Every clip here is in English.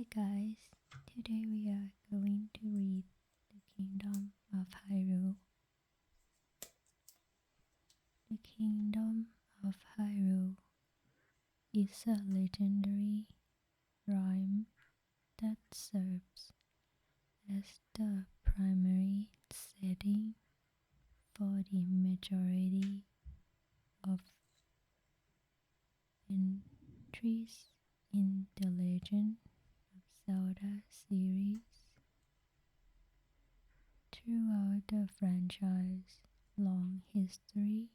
Hi guys, today we are going to read The Kingdom of Hyrule. The Kingdom of Hyrule is a legendary rhyme that serves as the primary setting for the majority of entries in the Legend of Zelda series. Throughout the franchise's long history,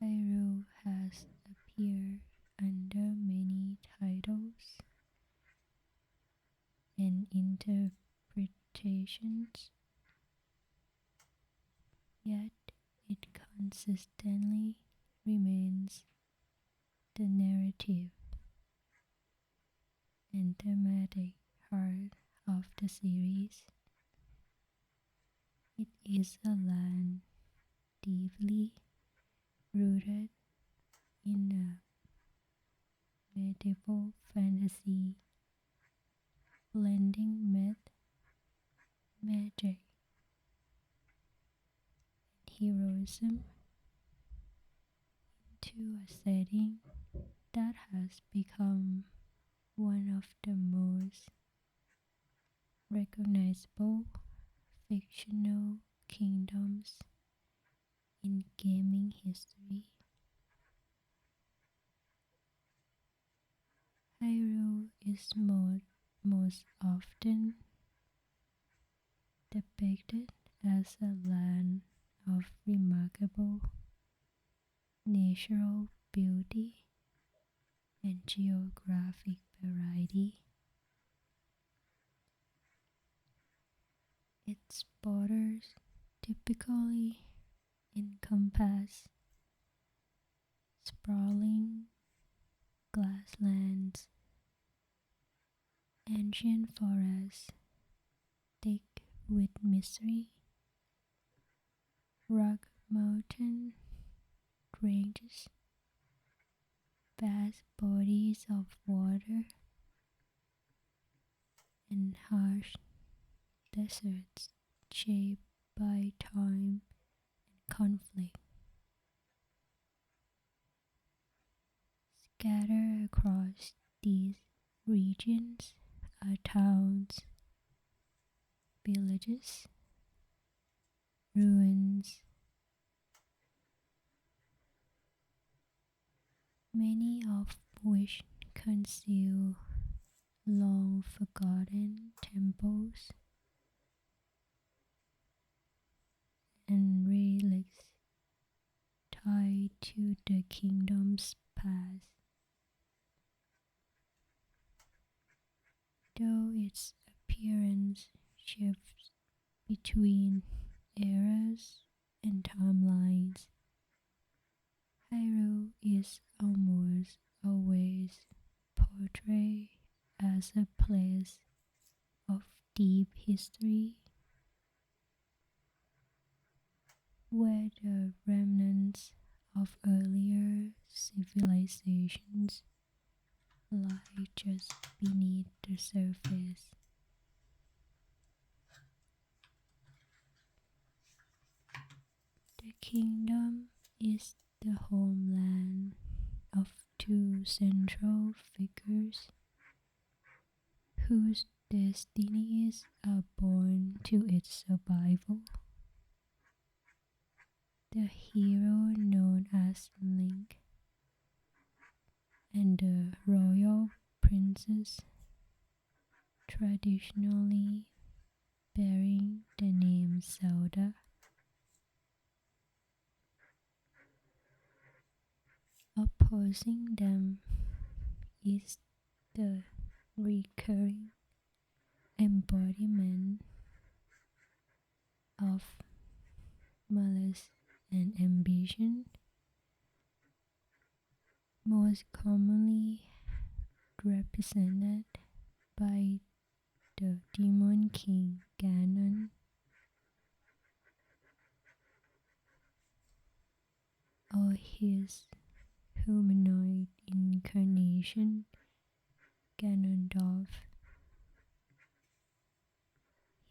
Hyrule has appeared under many titles and interpretations, yet it consistently remains the narrative and thematic heart of the series. It is a land deeply rooted in a medieval fantasy, blending myth, magic, and heroism into a setting that has become one of the most recognizable fictional kingdoms in gaming history. Hyrule is most often depicted as a land of remarkable natural beauty and geographic variety. Its borders typically encompass sprawling grasslands, ancient forests thick with mystery, rugged mountain ranges, vast bodies of water, and harsh deserts shaped by time and conflict. Scattered across these regions are towns, villages, ruins, many of which conceal long forgotten temples and relics tied to the kingdom's past. Though its appearance shifts between eras and timelines, Hyrule is almost always portrayed as a place of deep history where the remnants of earlier civilizations lie just beneath the surface. The kingdom is the homeland of two central figures whose destinies are born to its survival. The hero known as Link and the royal princess, traditionally bearing the name Zelda. Opposing them is the recurring embodiment of malice and ambition, most commonly represented by the Demon King Ganon, or his humanoid incarnation Ganondorf.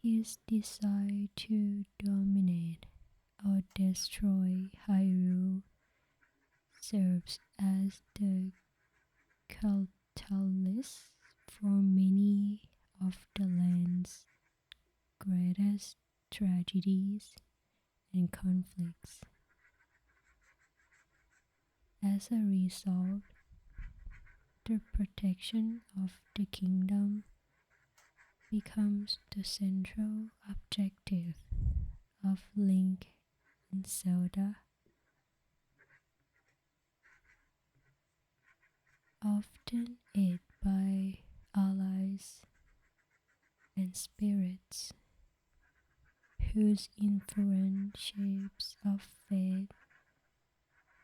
His desire to dominate or destroy Hyrule serves as the catalyst for many of the land's greatest tragedies and conflicts. As a result, the protection of the kingdom becomes the central objective of Link and Zelda, often aided by allies and spirits whose influence shapes the fate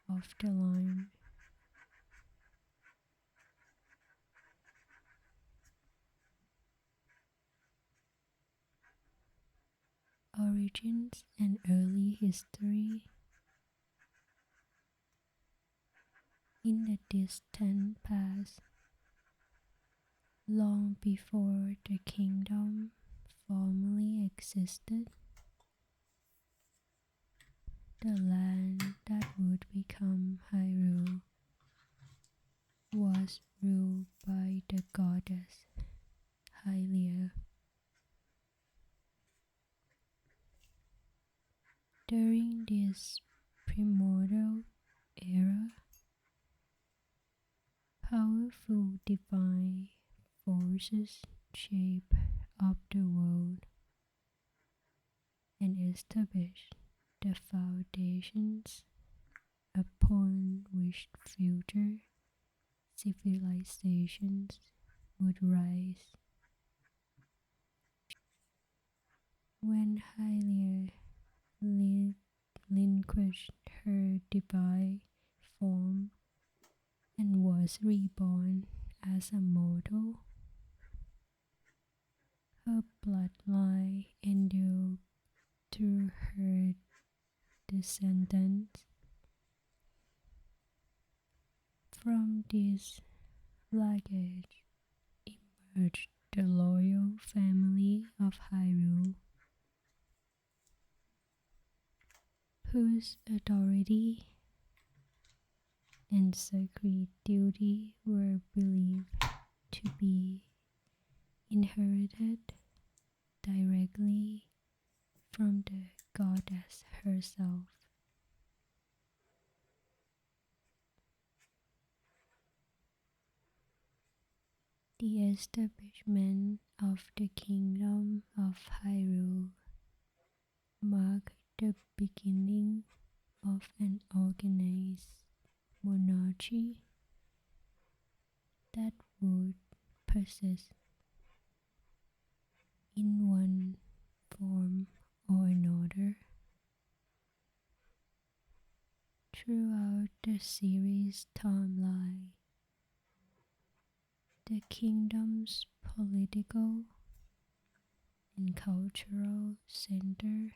of the line. Origins and early history. In the distant past, long before the kingdom formally existed, the land that would become Hyrule was ruled by the goddess Hylia. During this primordial era, powerful divine forces shape up the world and establish the foundations upon which future civilizations would rise. When Hylia relinquished her divine form and was reborn as a mortal, her bloodline endured through her descendants. From this lineage emerged the loyal family of Hyrule, whose authority and sacred duty were believed to be inherited directly from the goddess herself. The establishment of the Kingdom of Hyrule marked the beginning of an organized monarchy that would persist in one form or another throughout the series timeline. The kingdom's political and cultural center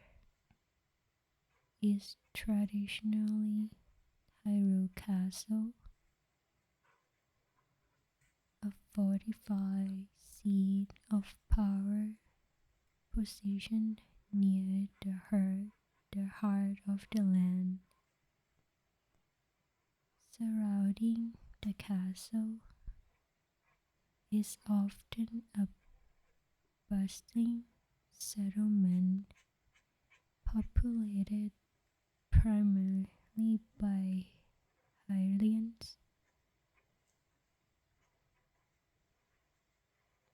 is traditionally Hyrule Castle, a fortified seat of power positioned near the heart of the land. Surrounding the castle is often a bustling settlement populated primarily by Hylians,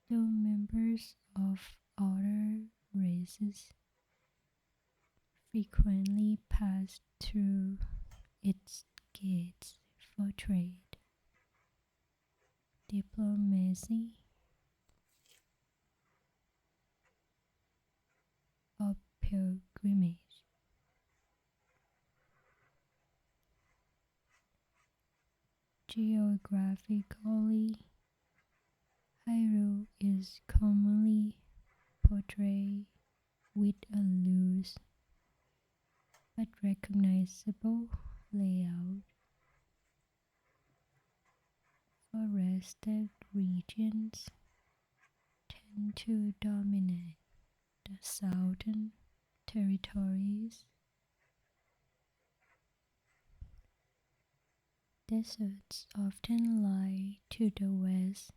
though members of other races frequently pass through its gates for trade, diplomacy, or pilgrimage. Geographically, Hyrule is commonly portrayed with a loose but recognizable layout, Forested regions tend to dominate the southern territories. Deserts often lie to the west,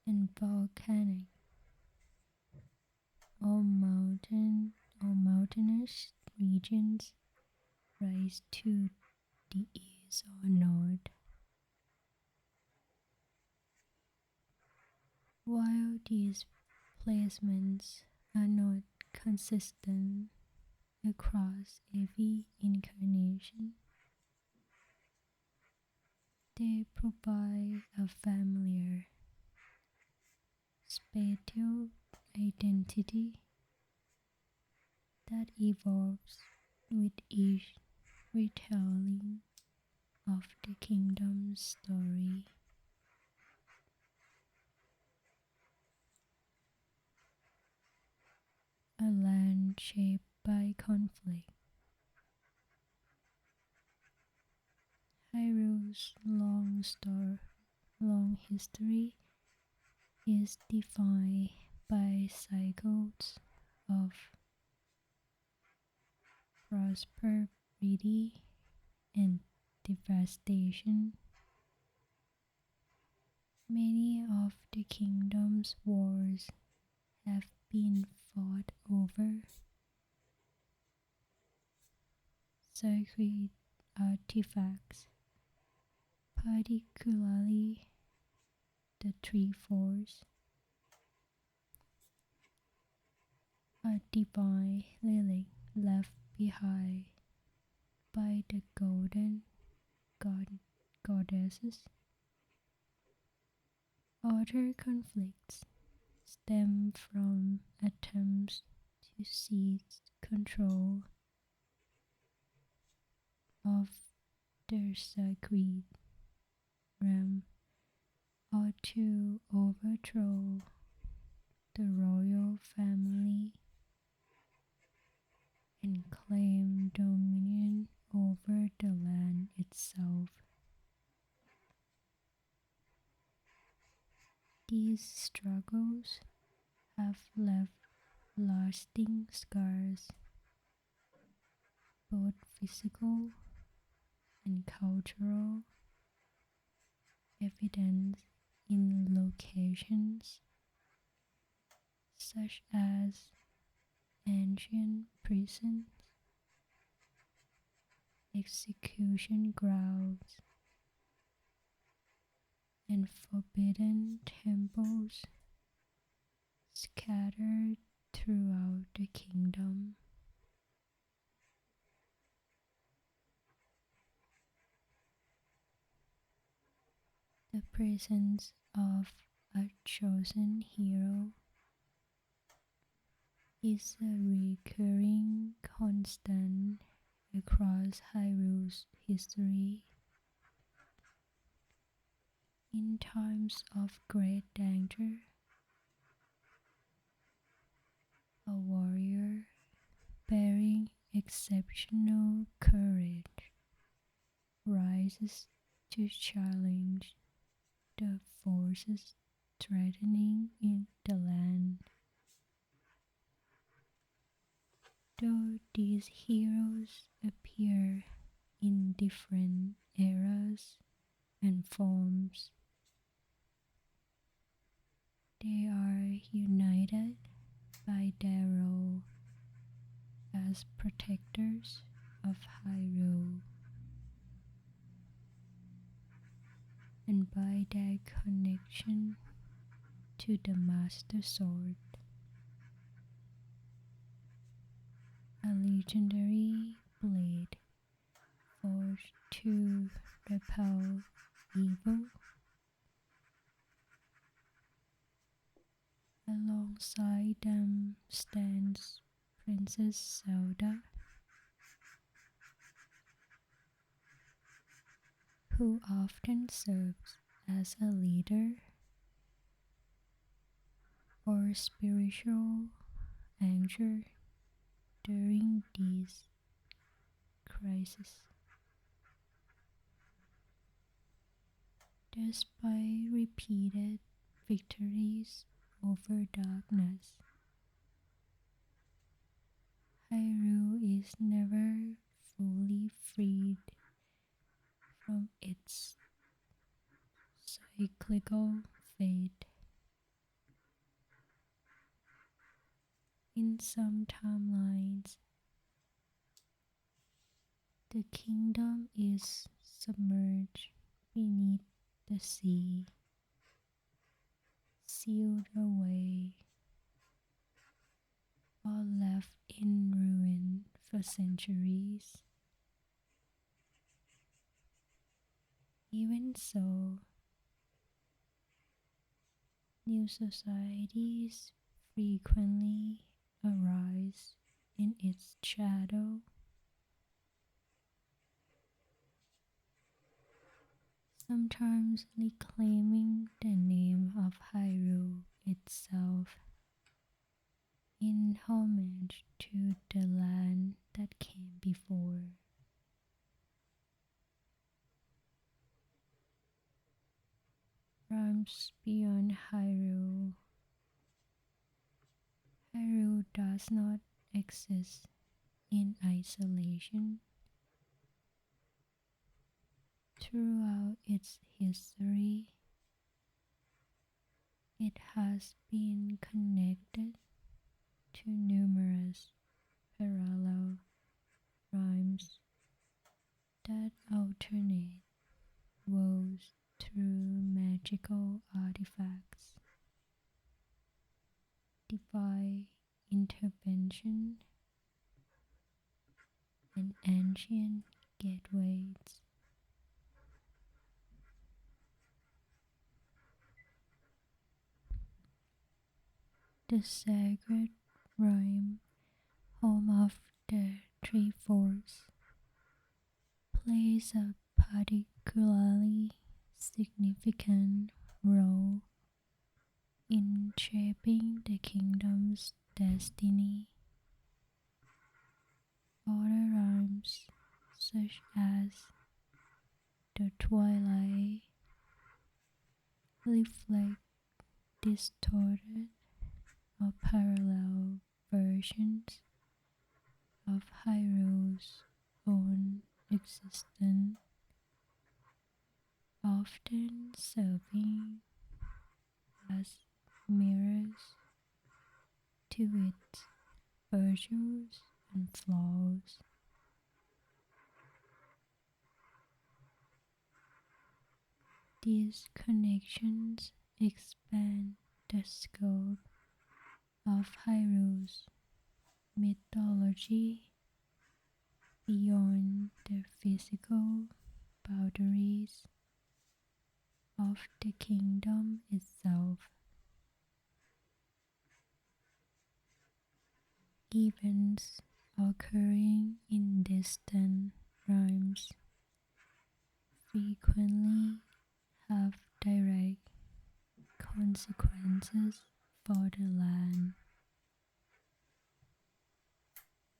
and volcanic or mountainous regions rise to the east or north. While these placements are not consistent across every incarnation, they provide a familiar spatial identity that evolves with each retelling of the kingdom's story. A land shaped by conflict. Hyrule's long history is defined by cycles of prosperity and devastation. Many of the kingdom's wars have been fought over sacred artifacts, particularly the three force, a divine relic left behind by the golden goddesses. Other conflicts stem from attempts to seize control of the sacred realm or to overthrow the royal family and claim dominion over the land itself. These struggles have left lasting scars, both physical and cultural, evidence in locations such as ancient prisons, execution grounds, and forbidden temples scattered throughout the kingdom. The presence of a chosen hero is a recurring constant across Hyrule's history. In times of great danger, a warrior bearing exceptional courage rises to challenge the forces threatening in the land. Though these heroes appear in different eras and forms, they are united by their role as protectors of Hyrule and by their connection to the Master Sword, a legendary blade forged to repel evil. Alongside them stands Princess Zelda, who often serves as a leader or spiritual anchor during these crises. Despite repeated victories over darkness, Hyrule is never fully freed from its cyclical fate. In some timelines, the kingdom is submerged beneath the sea, sealed away, or left in ruin for centuries. Even so, new societies frequently arise in its shadow, sometimes reclaiming the name of Hyrule itself in homage to the land that came before. Realms beyond Hyrule. Hyrule does not exist in isolation. Throughout its history, it has been connected to numerous parallel realms that alternate worlds through magical artifacts, divine intervention, and ancient gateways. The sacred realm, home of the three forks, plays a particularly significant role in shaping the kingdom's destiny. Other realms, such as the Twilight, reflect distorted or parallel versions of Hyrule's own existence, often serving as mirrors to its virtues and flaws. These connections expand the scope of Hyrule's mythology beyond the physical boundaries of the kingdom itself. Events occurring in distant realms frequently have direct consequences for the land,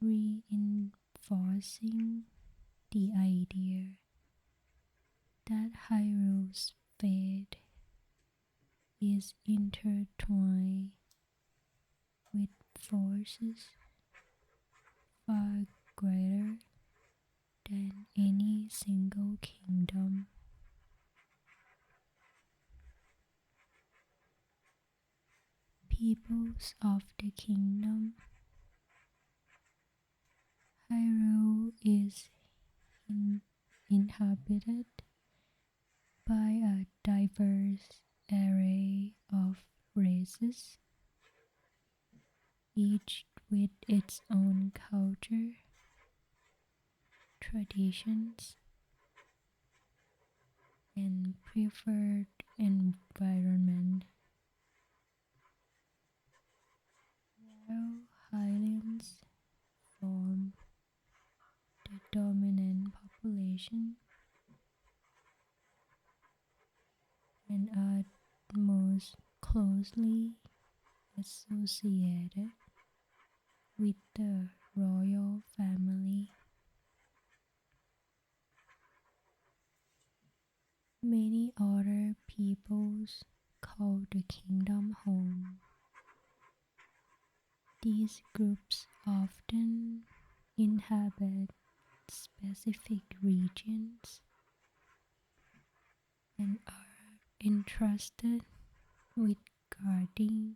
reinforcing the idea that Hyrule's fate is intertwined with forces far greater than any single kingdom. Peoples of the kingdom, Hyrule is inhabited by a diverse array of races, each with its own culture, traditions, and preferred environment. While Highlands form the dominant population and are most closely associated with the royal family. Many other peoples call the kingdom home. These groups often inhabit specific regions and are entrusted with guarding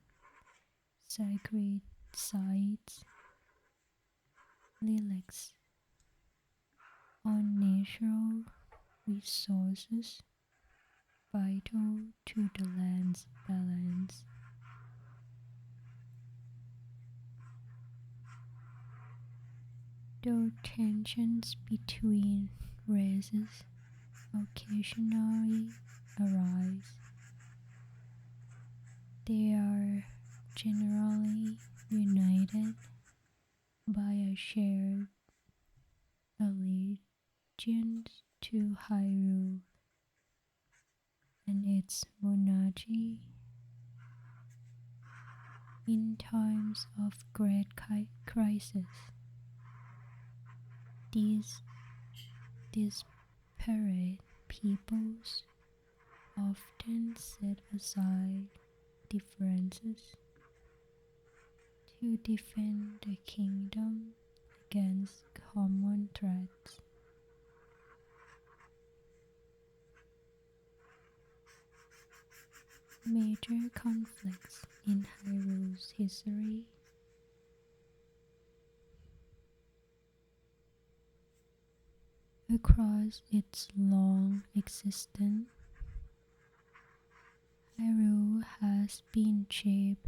sacred sites, relics, on natural resources vital to the land's balance. Though tensions between races occasionally arise, they are generally united by a shared allegiance to Hyrule and its monarchy. In times of great crisis, these disparate peoples often set aside differences to defend the kingdom against common threats. Major conflicts in Hyrule's history across its long existence. Hyrule has been shaped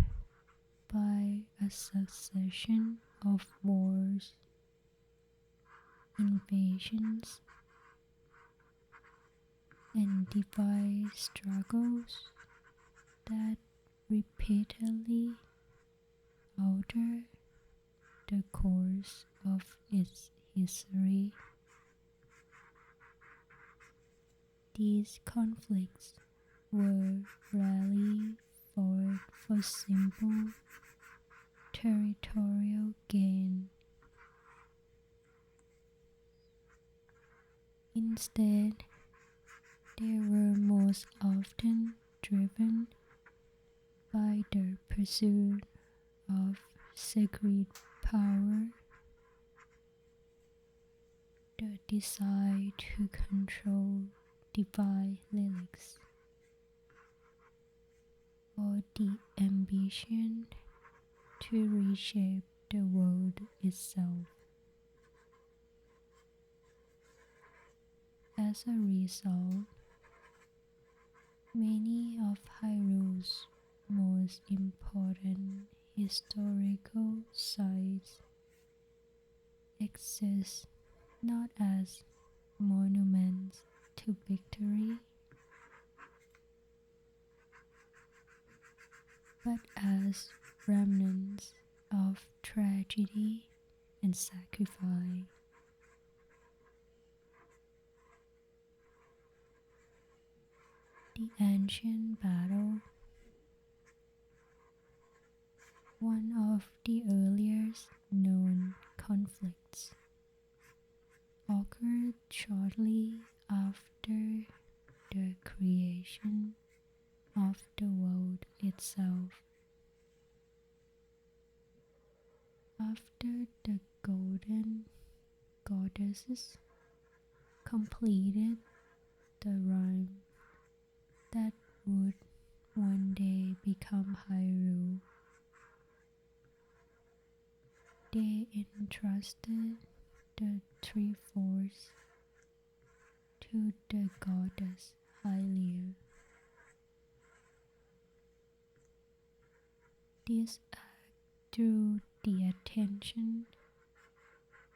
by a succession of wars, invasions, and divine struggles that repeatedly alter the course of its history. These conflicts were rarely fought for simple territorial gain. Instead, they were most often driven by the pursuit of sacred power, the desire to control divine relics, or the ambition to reshape the world itself. As a result, many of Hyrule's most important historical sites exist not as monuments to victory, but as remnants of tragedy and sacrifice. The ancient battle, one of the earliest known conflicts, occurred shortly after the creation of the world itself. After the golden goddesses completed the rhyme that would one day become Hyrule, they entrusted the Triforce to the goddess Hylia. This act drew the attention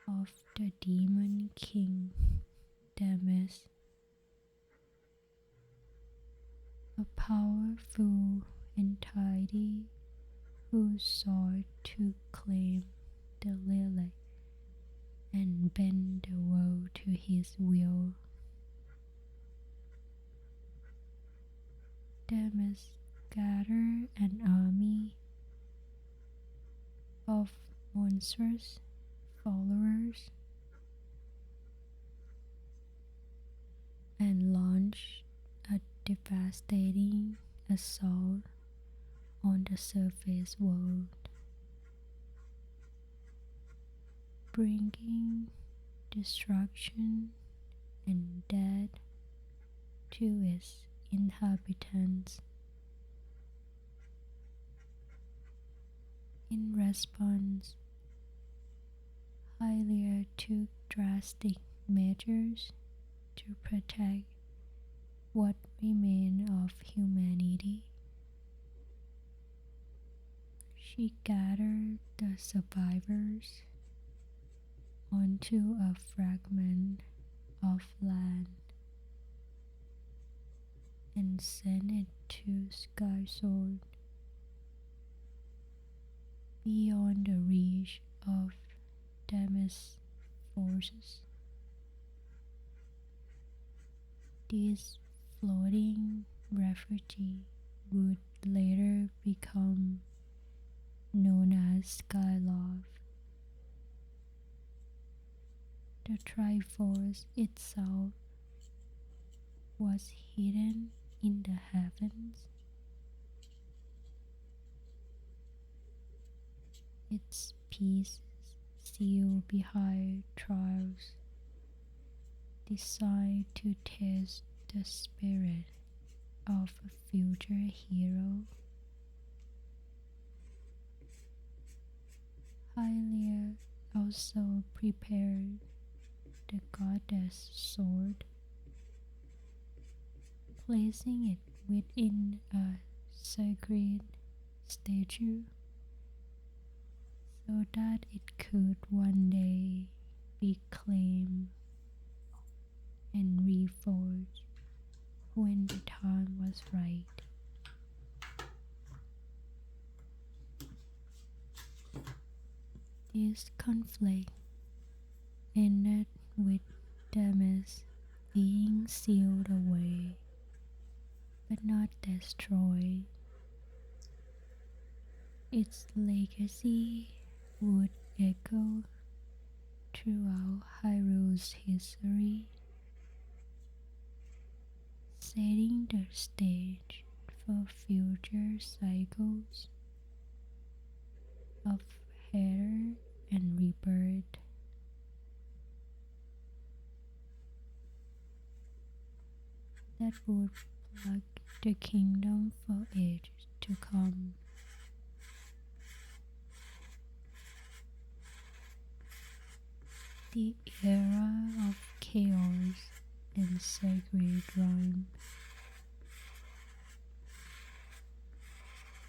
of the demon king Damas, a powerful entity who sought to claim the relic and bend the world to his will. Damas gathered an army of monstrous followers and launched a devastating assault on the surface world, bringing destruction and death to its inhabitants. In response, Hylia took drastic measures to protect what remained of humanity. She gathered the survivors onto a fragment of land and sent it to Skysword beyond the reach of Demis' forces. This floating refugee would later become known as Skylove. The Triforce itself was hidden in the heavens, its pieces sealed behind trials designed to test the spirit of a future hero. Hylia also prepared the goddess sword, placing it within a sacred statue so that it could one day be claimed and reforged when the time was right. This conflict ended with Demis being sealed away but not destroyed. Its legacy would echo throughout Hyrule's history, setting the stage for future cycles of hatred and rebirth. That would plug the kingdom for ages to come. The era of chaos and sacred rhyme.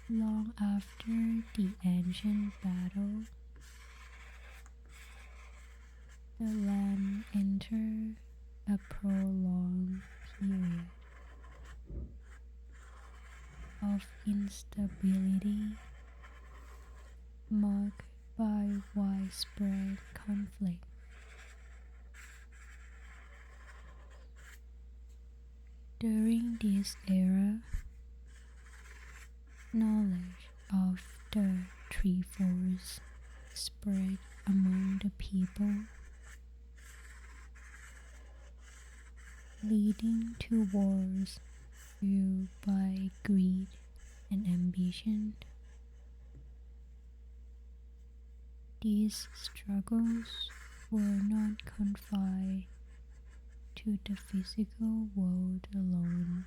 Long after the ancient battle, the land entered a prolonged period of instability marked by widespread conflict. During this era, knowledge of the Triforce spread among the people, leading to wars fueled by greed and ambition. These struggles were not confined to the physical world alone.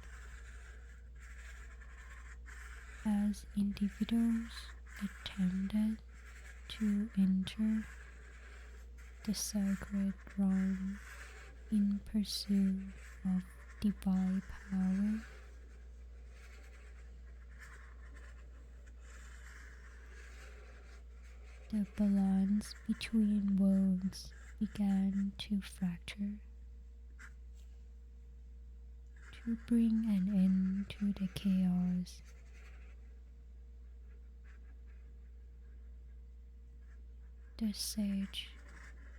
As individuals attempted to enter the sacred realm in pursuit of divine power, the balance between worlds began to fracture. To bring an end to the chaos, the sage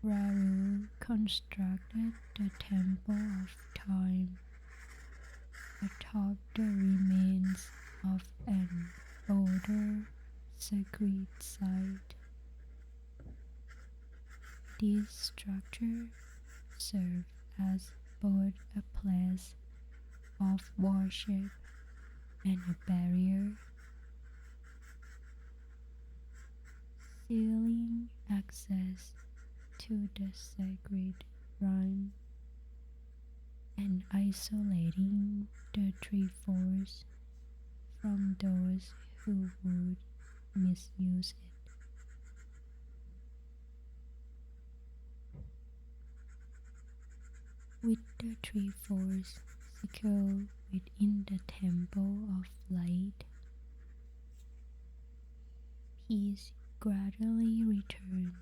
Raoul constructed the Temple of Time atop the remains of an older sacred site. This structure served as both a place of worship and a barrier, sealing access to the sacred realm and isolating the tree force from those who would misuse it. With the tree force secure within the temple of light, peace gradually returned,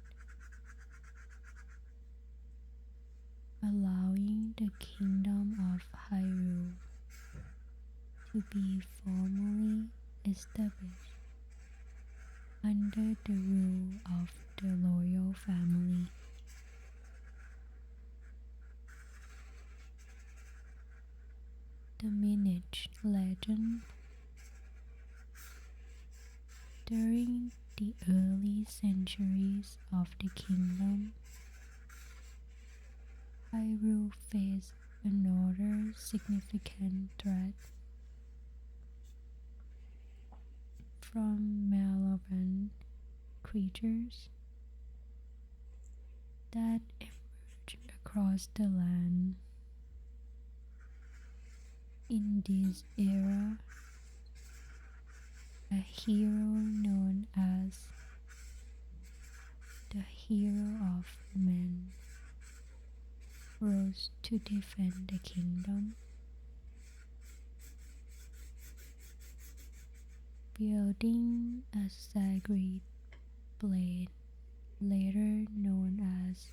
allowing the kingdom of Hyrule to be formally established under the rule of the royal family. The Minich legend. During the early centuries of the kingdom, Hyrule faced another significant threat from malevolent creatures that emerged across the land. In this era, a hero known as the Hero of Men rose to defend the kingdom, wielding a sacred blade later known as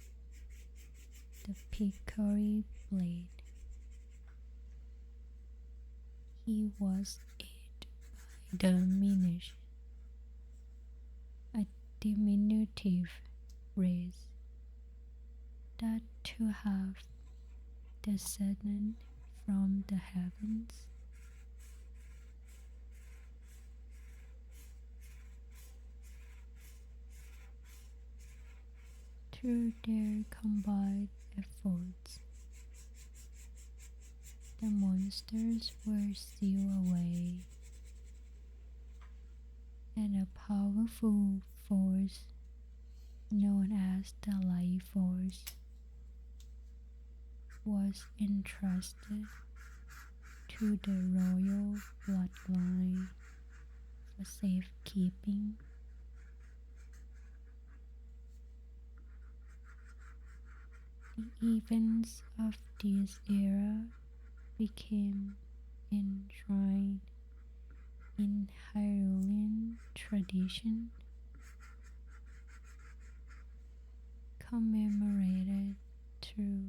the Picori blade. He was aided by the Minish, a diminutive race that to have descended from the heavens. Through their combined efforts, the monsters were sealed away, and a powerful force known as the Life Force was entrusted to the royal bloodline for safekeeping. The events of this era became enshrined in Hyrulean tradition, commemorated through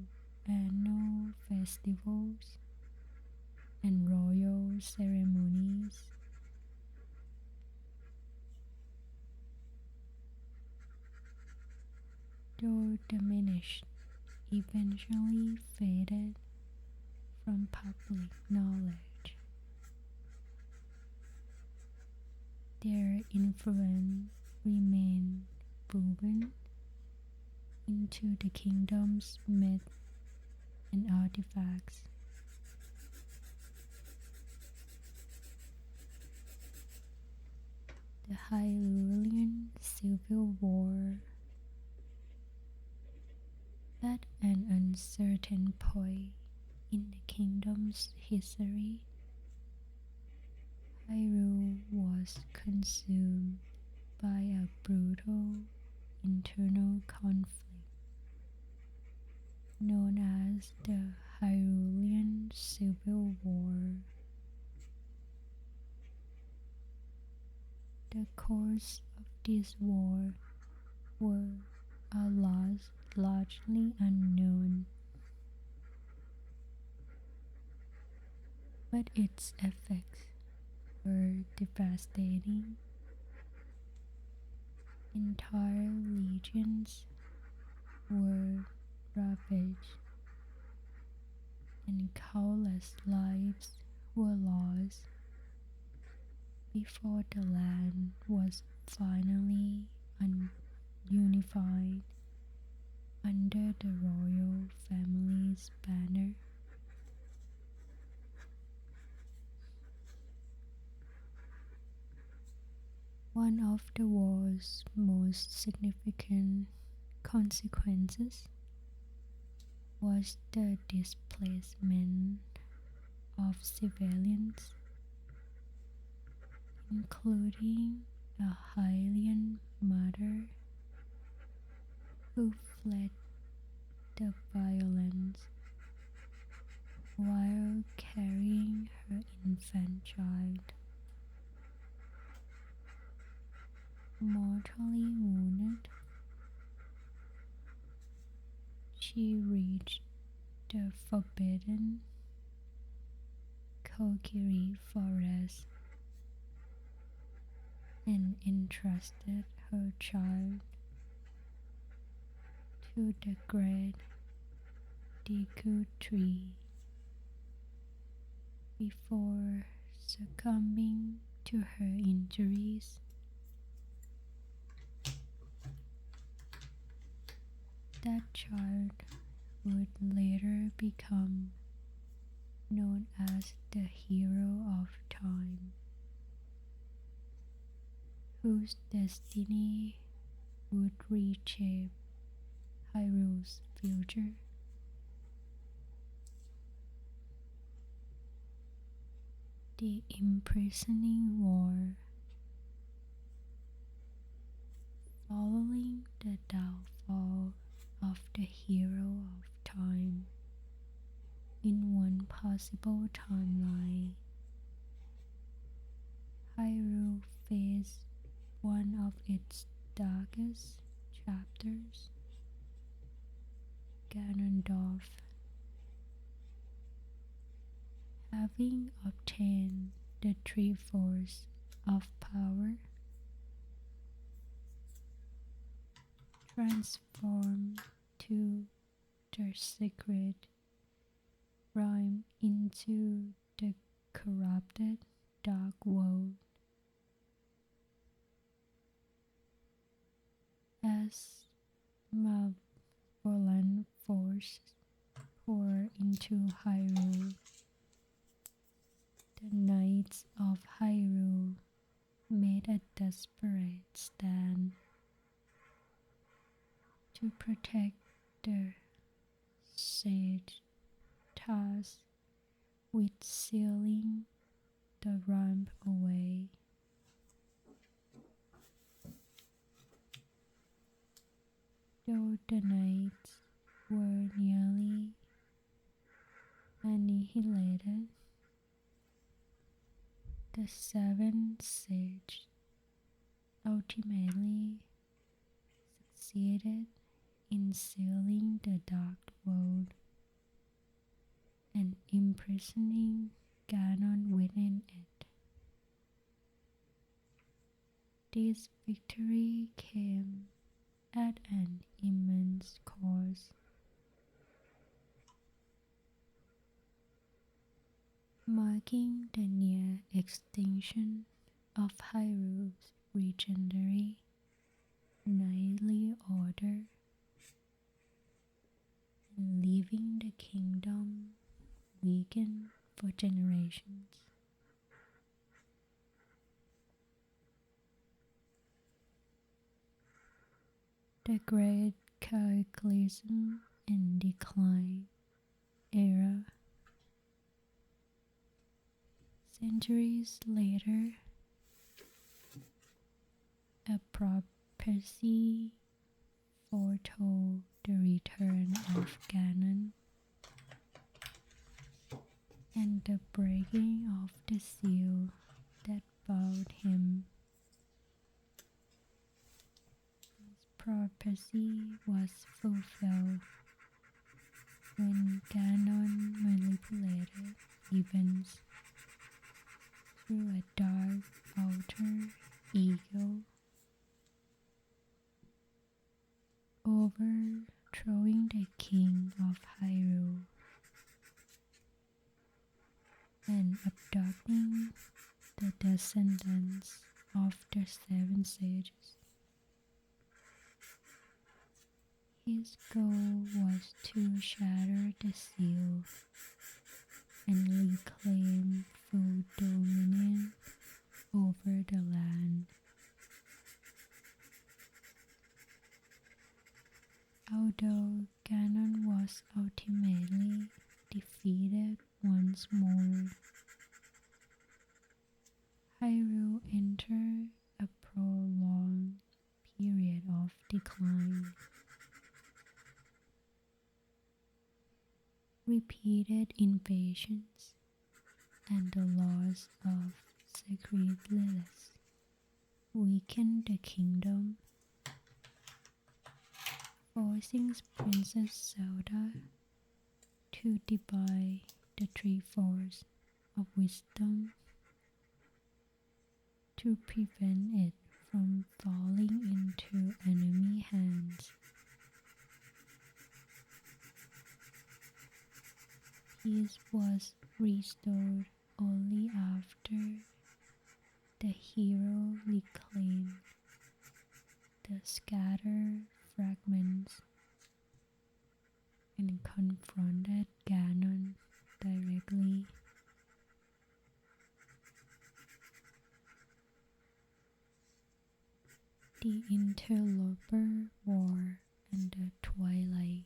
annual festivals and royal ceremonies. Though diminished, eventually faded from public knowledge, their influence remained woven into the kingdom's myth and artifacts. The Hyrulean Civil War. At an uncertain point in the kingdom's history, Hyrule was consumed by a brutal internal conflict known as the Hyrulean Civil War. The cause of this war were largely unknown, but its effects were devastating. Entire legions were ravaged, and countless lives were lost before the land was finally unified under the royal family's banner. One of the war's most significant consequences was the displacement of civilians, including a Hylian mother who fled the violence while carrying her infant child. Mortally wounded, she reached the forbidden Kokiri forest and entrusted her child to the great Deku tree before succumbing to her injuries. That child would later become known as the hero of time, whose destiny would reshape Hyrule's future. The imprisoning war. Following the downfall of the hero of time in one possible timeline, Hyrule faced one of its darkest chapters. Ganondorf, having obtained the Triforce of Power, transformed to the sacred realm into the corrupted dark world. As malevolent forces pour into Hyrule, the Knights of Hyrule made a desperate stand to protect the sage, tasked with sealing the ramp away. Though the knights were nearly annihilated, the seven sages ultimately succeeded in sealing the dark world and imprisoning Ganon within it. This victory came at an immense cost, marking the near extinction of Hyrule's legendary knightly order and leaving the kingdom weakened for generations. The Great Cataclysm and Decline era. Centuries later, a prophecy foretold the return of Ganon and the breaking of the seal that bound him. This prophecy was fulfilled when Ganon manipulated events through a dark alter ego, overthrowing the king of Hyrule and abducting the descendants of the seven sages. His goal was to shatter the seal and reclaim full dominion over the land. was ultimately defeated once more. Hyrule entered a prolonged period of decline. Repeated invasions and the loss of sacred lilies weakened the kingdom, forcing Princess Zelda to defy the three forces of wisdom to prevent it from falling into enemy hands. Peace was restored only after the hero reclaimed the scattered fragments and confronted Ganon directly. The Interloper War and the Twilight.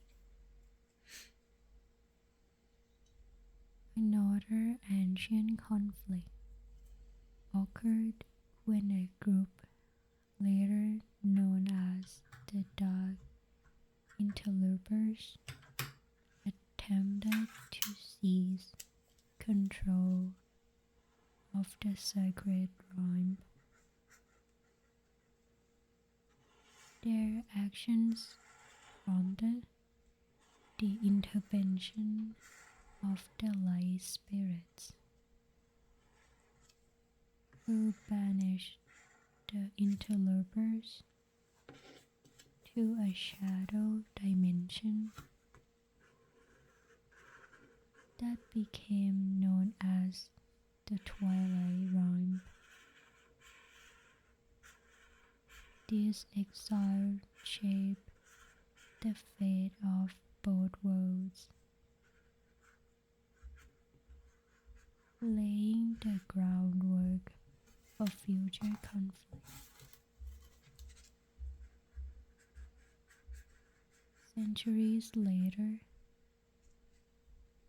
Another ancient conflict occurred when a group later known as the Dark Interlopers attempted to seize control of the sacred rhyme. Their actions prompted the intervention of the light spirits, who banished the interlopers to a shadow dimension that became known as the Twilight Realm. This exile shaped the fate of both worlds, laying the groundwork for future conflict. Centuries later,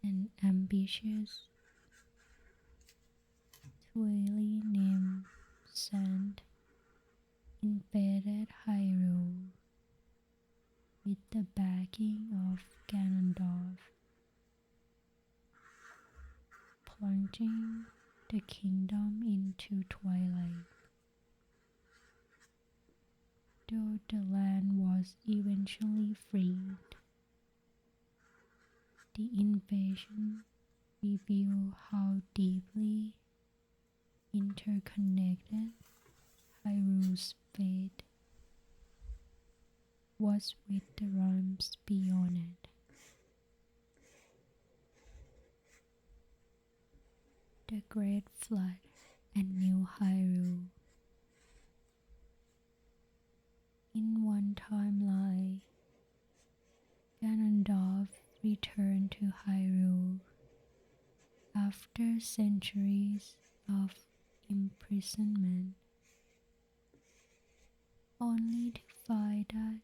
an ambitious Twilly named Sand invaded Hyrule with the backing of Ganondorf, plunging the kingdom into twilight. Though the land was eventually freed, the invasion revealed how deeply interconnected Hyrule's fate was with the realms beyond it. The Great Flood and New Hyrule. In one timeline, Ganondorf returned to Hyrule after centuries of imprisonment, only to find that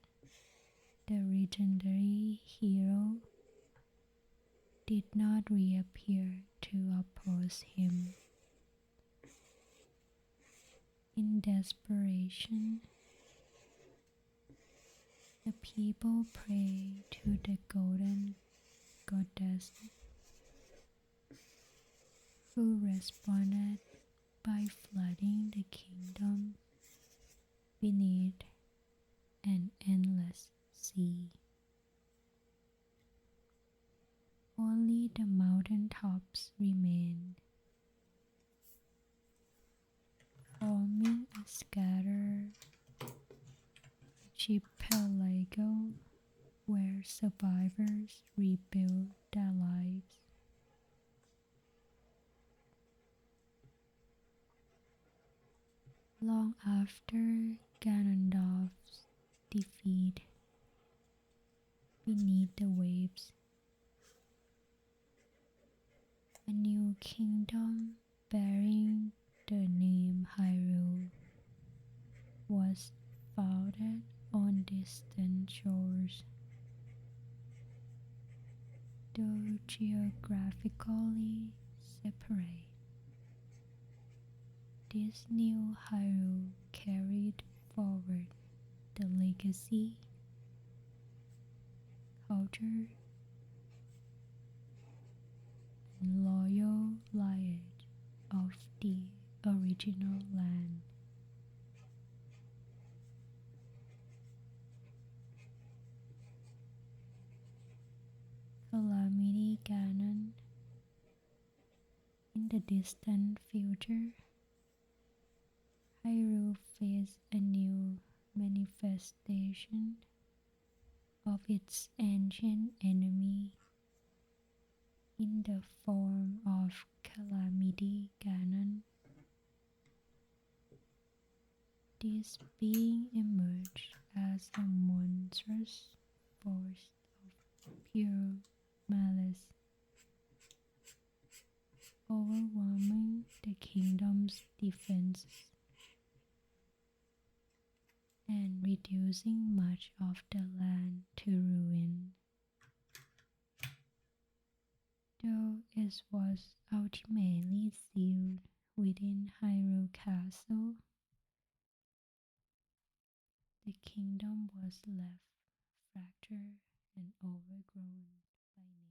the legendary hero did not reappear to oppose him. In desperation, the people prayed to the Golden Goddess, who responded by flooding the kingdom beneath an endless sea. Only the mountaintops remained, forming a scattered archipelago where survivors rebuilt their lives. Long after Ganondorf's defeat, beneath the waves, a new kingdom bearing the name Hyrule was founded on distant shores. Though geographically separate, this new hyrule carried forward the legacy, culture, and loyal lineage of the original land. Calamity Ganon. In the distant future, Hyrule faced a new manifestation of its ancient enemy in the form of Calamity Ganon. This being emerged as a monstrous force of pure malice, overwhelming the kingdom's defenses and reducing much of the land to ruin. Though it was ultimately sealed within Hyrule Castle, the kingdom was left fractured and overgrown by